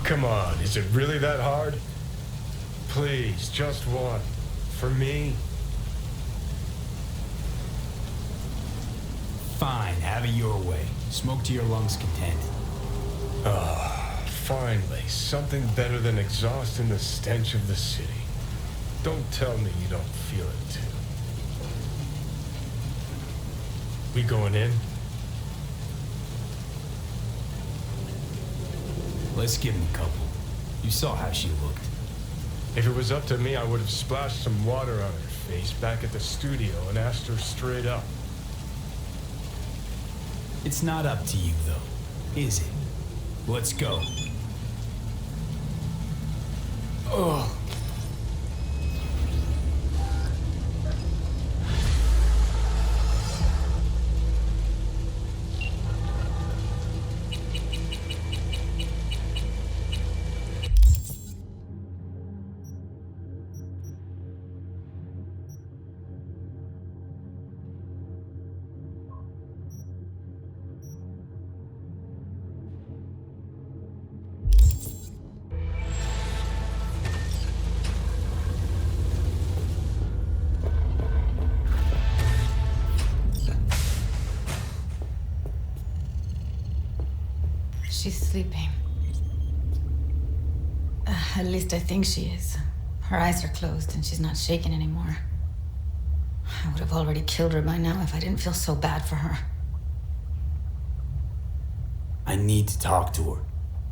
Come on, is it really that hard? Please, just one. For me? Fine, have it your way. Smoke to your lungs' content. Ah, finally, something better than exhaust in the stench of the city. Don't tell me you don't feel it too. We going in? Let's give him a couple. You saw how she looked. If it was up to me, I would have splashed some water on her face back at the studio and asked her straight up. It's not up to you, though, is it? Let's go. Ugh. She's sleeping. At least I think she is. Her eyes are closed and she's not shaking anymore. I would have already killed her by now if I didn't feel so bad for her. I need to talk to her.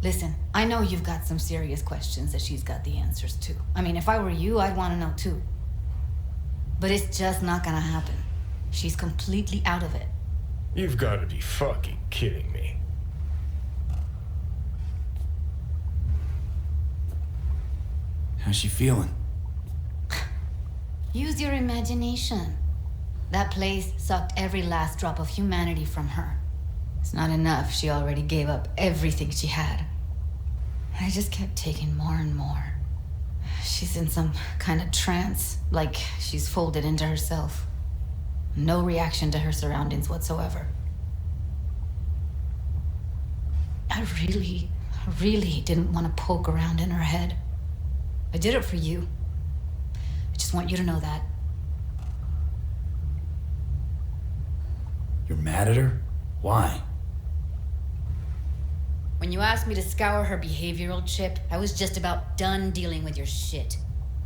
Listen, I know you've got some serious questions that she's got the answers to. I mean, if I were you, I'd want to know too. But it's just not gonna happen. She's completely out of it. You've got to be fucking kidding me. How's she feeling? Use your imagination. That place sucked every last drop of humanity from her. It's not enough. She already gave up everything she had. I just kept taking more and more. She's in some kind of trance, like she's folded into herself. No reaction to her surroundings whatsoever. I really didn't want to poke around in her head. I did it for you. I just want you to know that. You're mad at her? Why? When you asked me to scour her behavioral chip, I was just about done dealing with your shit.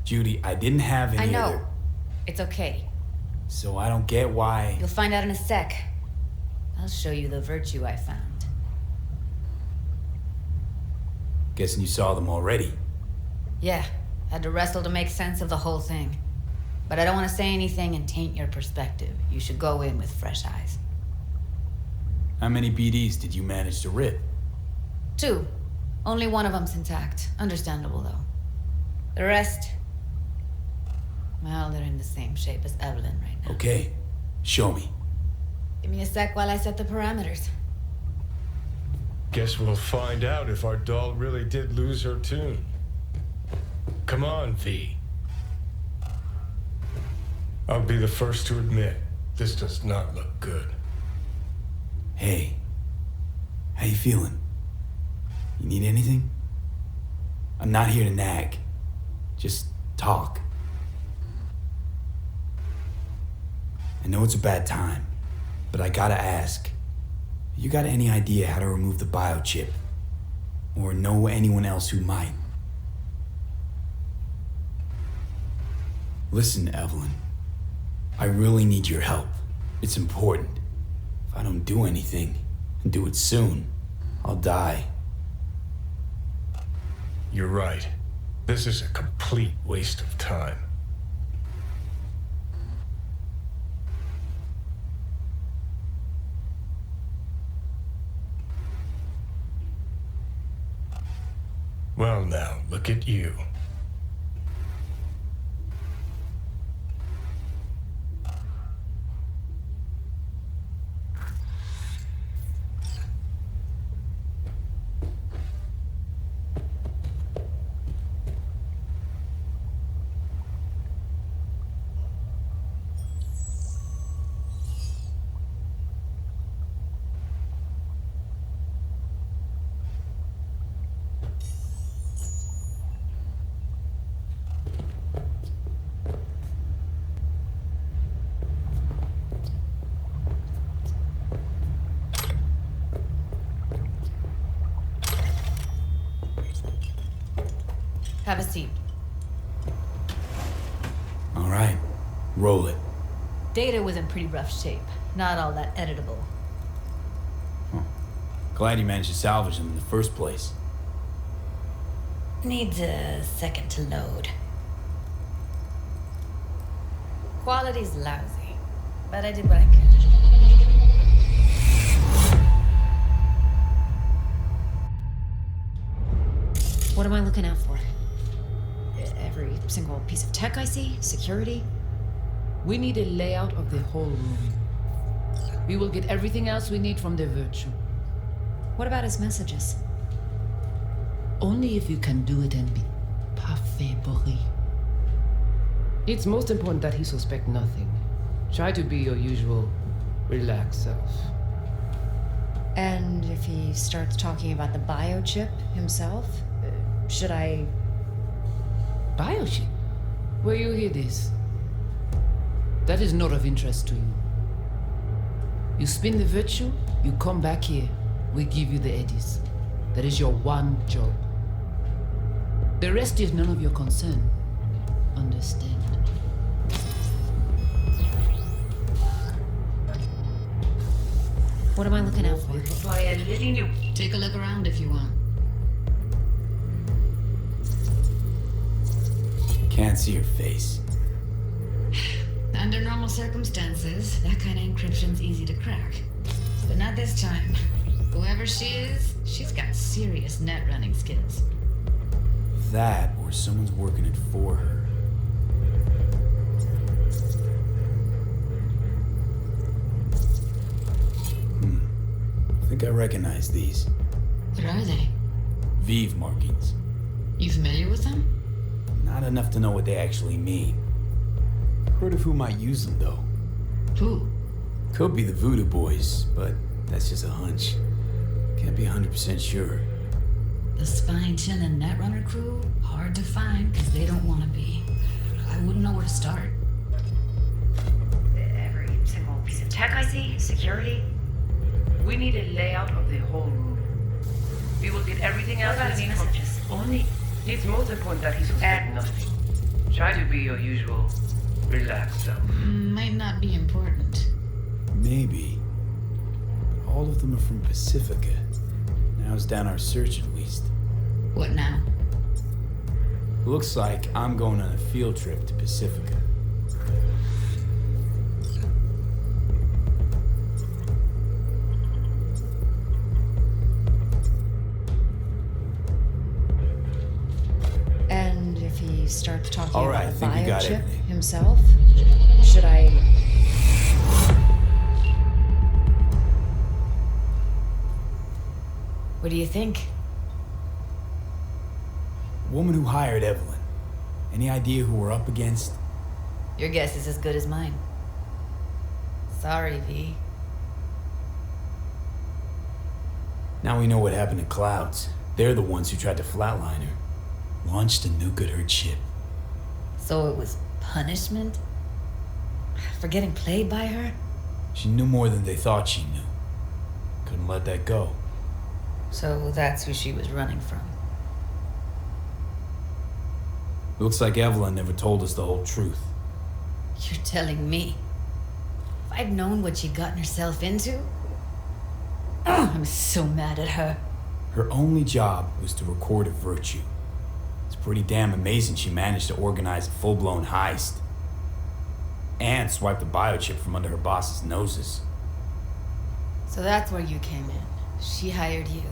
Judy, I didn't have any I know. other... It's okay. So I don't get why... You'll find out in a sec. I'll show you the virtue I found. Guessing you saw them already. Yeah, had to wrestle to make sense of the whole thing. But I don't want to say anything and taint your perspective. You should go in with fresh eyes. How many BDs did you manage to rip? 2. Only one of them's intact. Understandable, though. The rest... well, they're in the same shape as Evelyn right now. Okay, show me. Give me a sec while I set the parameters. Guess we'll find out if our doll really did lose her tune. Come on, V. I'll be the first to admit, this does not look good. Hey, how you feeling? You need anything? I'm not here to nag. Just talk. I know it's a bad time, but I gotta ask. You got any idea how to remove the biochip? Or know anyone else who might? Listen, Evelyn. I really need your help. It's important. If I don't do anything, and do it soon, I'll die. You're right. This is a complete waste of time. Well now, look at you. Have a seat. All right, roll it. Data was in pretty rough shape. Not all that editable. Huh. Glad you managed to salvage them in the first place. Needs a second to load. Quality's lousy, but I did what I could. What am I looking out for? Every single piece of tech I see? Security? We need a layout of the whole room. We will get everything else we need from the virtue. What about his messages? Only if you can do it and be parfait bourré. It's most important that he suspect nothing. Try to be your usual, relaxed self. And if he starts talking about the biochip himself, should I... Biochip? Where you hear this? That is not of interest to you. You spin the virtue, you come back here, we give you the eddies. That is your one job. The rest is none of your concern. Understand? What am I looking out for? Take a look around if you want. Can't see your face. Under normal circumstances, that kind of encryption's easy to crack. But not this time. Whoever she is, she's got serious net running skills. That, or someone's working it for her. I think I recognize these. What are they? Vive markings. You familiar with them? Not enough to know what they actually mean. Heard of who might use them, though. Who? Could be the Voodoo Boys, but that's just a hunch. Can't be 100% sure. The spine-chilling netrunner crew? Hard to find, because they don't want to be. I wouldn't know where to start. Every single piece of tech I see? Security? We need a layout of the whole room. We will get everything else we need from messages? only. It's most important that he suspect nothing. Try to be your usual, relaxed self. Might not be important. Maybe. But all of them are from Pacifica. Now's down our search at least. What now? Looks like I'm going on a field trip to Pacifica. And if he starts talking All right, about the I think we got biochip everything. himself, should I... What do you think? Woman who hired Evelyn. Any idea who we're up against? Your guess is as good as mine. Sorry, V. Now we know what happened to Clouds. They're the ones who tried to flatline her. Launched a nuke at her chip. So it was punishment? For getting played by her? She knew more than they thought she knew. Couldn't let that go. So that's who she was running from. Looks like Evelyn never told us the whole truth. You're telling me? If I'd known what she'd gotten herself into... Oh, I'm so mad at her. Her only job was to record a virtue. It's pretty damn amazing she managed to organize a full-blown heist. And swipe the biochip from under her boss's noses. So that's where you came in. She hired you.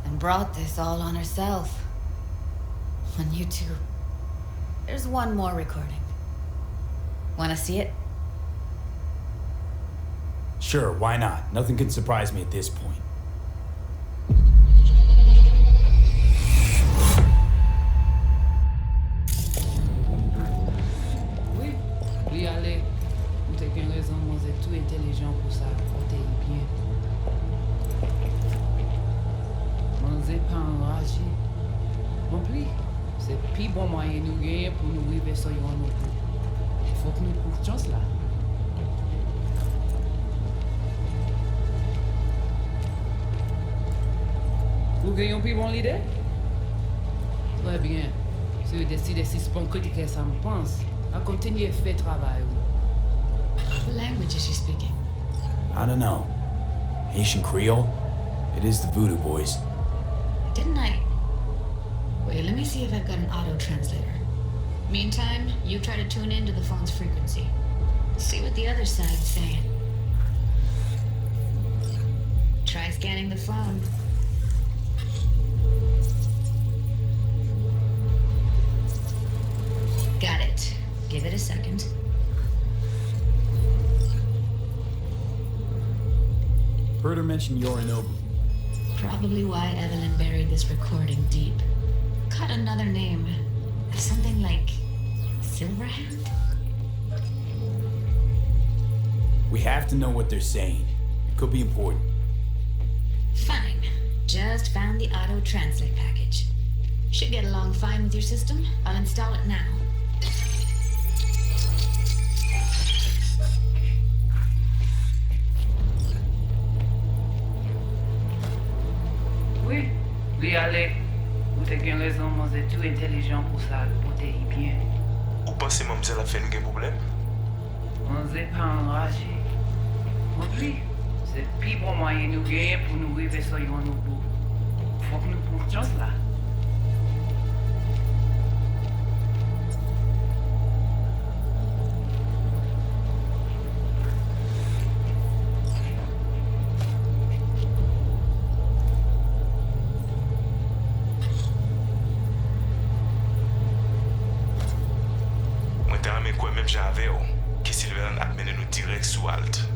And brought this all on herself. On you two. There's one more recording. Wanna see it? Sure, why not? Nothing can surprise me at this point. Oui, lui aller. Nous t'avons une raison, moi c'est tout intelligent pour ça, porter bien. Moi c'est pas enragé. Non plus, c'est plus bon moyen nous gagner pour nous vivre sur yon nous. Il faut que nous prenions chance là. Vous gagnez plus bon l'idée? Très bien. Se eu decide se sponsor de que ça me pense, a continuer faire travail. What language is she speaking? I don't know. Haitian Creole? It is the Voodoo Boys. Didn't I? Wait, let me see if I've got an auto translator. Meantime, you try to tune into the phone's frequency. See what the other side's saying. Try scanning the phone. Got it. Give it a second. Heard her mention Yorinobu. Probably why Evelyn buried this recording deep. Caught another name. Something like Silverhand? We have to know what they're saying. It could be important. Fine. Just found the auto translate package. Should get along fine with your system. I'll install it now. Oui, oui, allez. Vous avez une raison, moi, c'est tout intelligent pour ça, pour te y bien. Ou pensez mademoiselle a fait un problème? On n'est pas enragé. En plus, c'est le plus bon moyen de nous gagner pour nous arriver sur nos bouts. Faut que nous prenions chance là. Moi t'ai ramé quoi même j'avais que Sylvain a mené nous direct sous Alt.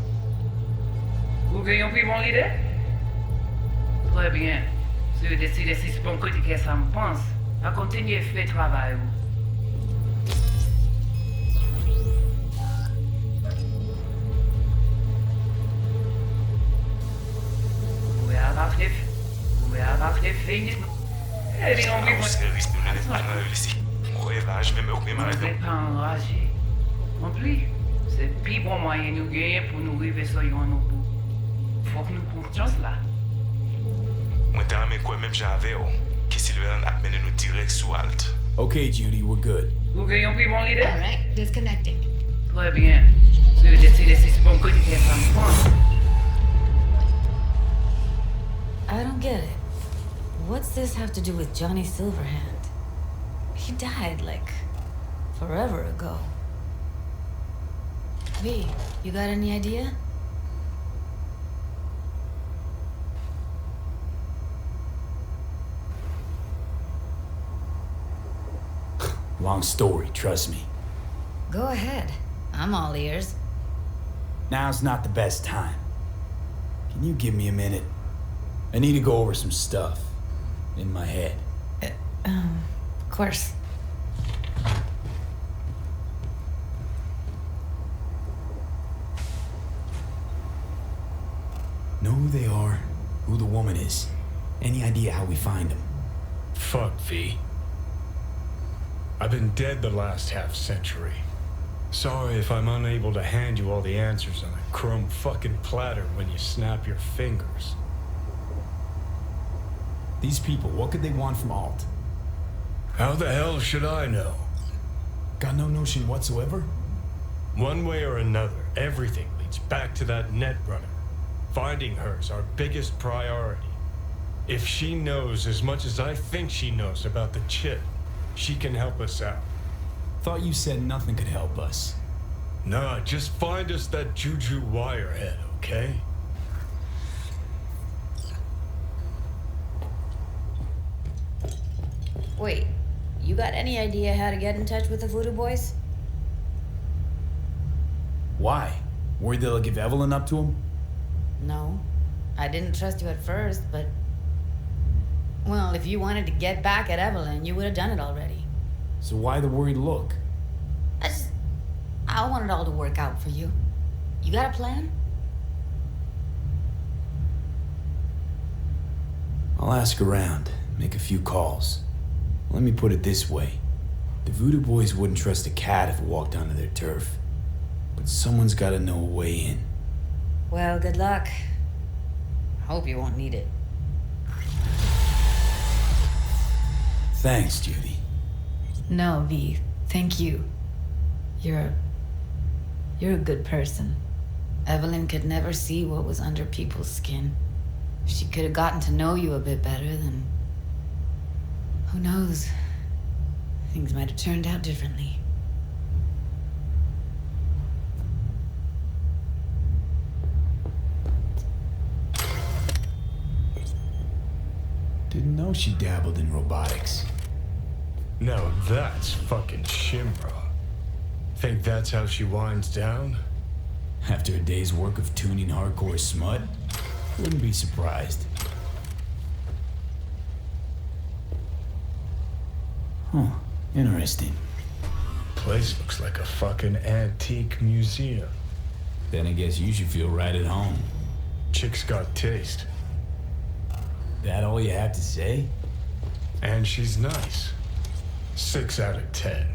Vous avez une plus bonne idée? Très bien. Si vous décidez si c'est bon côté que ça me pense, à continuer à faire travail. Vous pouvez avoir les filles. Eh bien, on Ah, va service nous n'allons pas dans ici. Ouais, là, je vais me occuper Vous n'êtes pas enragé. En plus, c'est le plus bon moyen de nous gagner pour nous arriver sur nos bouts. Faut que nous prenions chance là. Moi t'ai ramé quoi même j'avais que Sylvain a mené nous direct sous Alt. Okay, Judy, we're good. Vous avez une plus bonne idée? Alright, disconnecting. Très bien. Si vous décidez si c'est bon côté que ça me pense. I don't get it. What's this have to do with Johnny Silverhand? He died, like, forever ago. V, you got any idea? Long story, trust me. Go ahead. I'm all ears. Now's not the best time. Can you give me a minute? I need to go over some stuff in my head. Of course. Know who they are, who the woman is. Any idea how we find them? Fuck, V. I've been dead the last half-century. Sorry if I'm unable to hand you all the answers on a chrome fucking platter when you snap your fingers. These people, what could they want from Alt? How the hell should I know? Got no notion whatsoever? One way or another, everything leads back to that netrunner. Finding her's our biggest priority. If she knows as much as I think she knows about the chip, she can help us out. Thought you said nothing could help us. Nah, just find us that Juju wirehead, okay? Wait, you got any idea how to get in touch with the Voodoo Boys? Why? Worried they'll give Evelyn up to him? No. I didn't trust you at first, but... Well, if you wanted to get back at Evelyn, you would have done it already. So why the worried look? I want it all to work out for you. You got a plan? I'll ask around, make a few calls. Let me put it this way. The Voodoo Boys wouldn't trust a cat if it walked onto their turf. But someone's gotta know a way in. Well, good luck. Hope you won't need it. Thanks, Judy. No, V. Thank you. You're a good person. Evelyn could never see what was under people's skin. If she could have gotten to know you a bit better, then who knows? Things might have turned out differently. Didn't know she dabbled in robotics. Now that's fucking Shimra. Think that's how she winds down? After a day's work of tuning hardcore smut, wouldn't be surprised. Huh, interesting. Place looks like a fucking antique museum. Then I guess you should feel right at home. Chick's got taste. That all you have to say? And she's nice. 6 out of 10.